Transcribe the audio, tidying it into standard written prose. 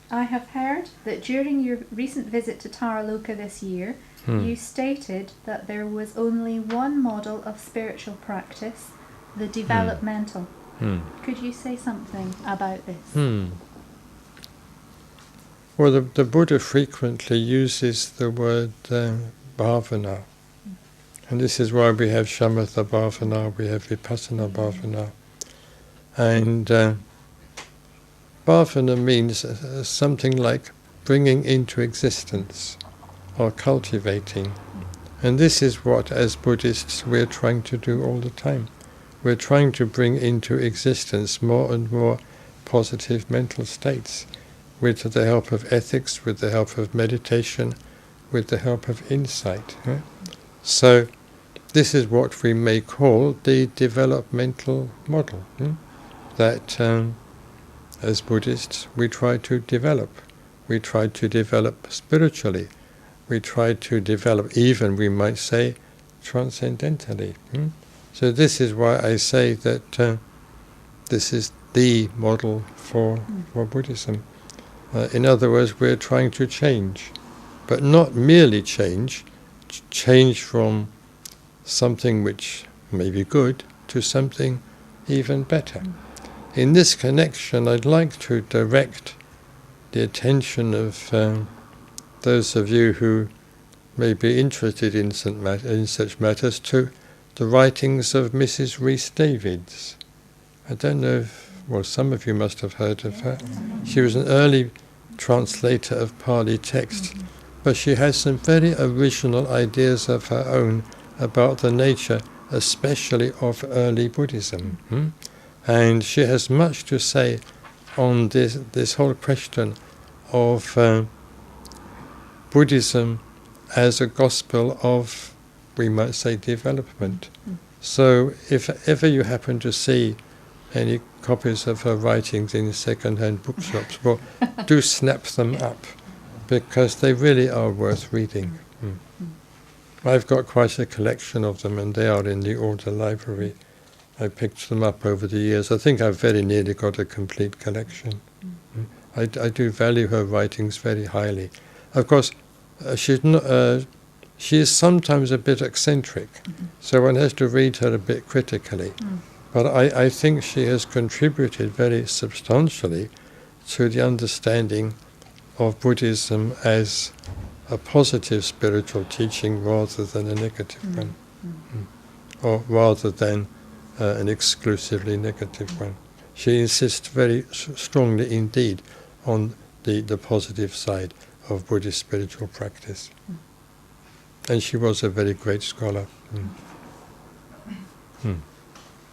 I have heard that during your recent visit to Taraloka this year, you stated that there was only one model of spiritual practice, the developmental. Could you say something about this? Well, the Buddha frequently uses the word bhavana. And this is why we have shamatha bhavana, we have vipassana bhavana. And bhavana means something like bringing into existence or cultivating. And this is what, as Buddhists, we're trying to do all the time. We're trying to bring into existence more and more positive mental states, with the help of ethics, with the help of meditation, with the help of insight. So this is what we may call the developmental model, that as Buddhists we try to develop. We try to develop spiritually. We try to develop even, we might say, transcendentally. So this is why I say that this is the model for Buddhism. In other words, we're trying to change, but not merely change from something which may be good to something even better. In this connection, I'd like to direct the attention of those of you who may be interested in such matters to the writings of Mrs. Rhys Davids. I don't know if, well, some of you must have heard of her. She was an early translator of Pali texts, but she has some very original ideas of her own about the nature, especially of early Buddhism. And she has much to say on this whole question of Buddhism as a gospel of, we might say, development. So if ever you happen to see any copies of her writings in second-hand bookshops, well, do snap them up, because they really are worth reading. I've got quite a collection of them, and they are in the Order Library. I picked them up over the years. I think I've very nearly got a complete collection. I do value her writings very highly. Of course, she is sometimes a bit eccentric, so one has to read her a bit critically. But I think she has contributed very substantially to the understanding of Buddhism as a positive spiritual teaching rather than a negative one, or rather than an exclusively negative one. She insists very strongly indeed on the positive side of Buddhist spiritual practice. And she was a very great scholar.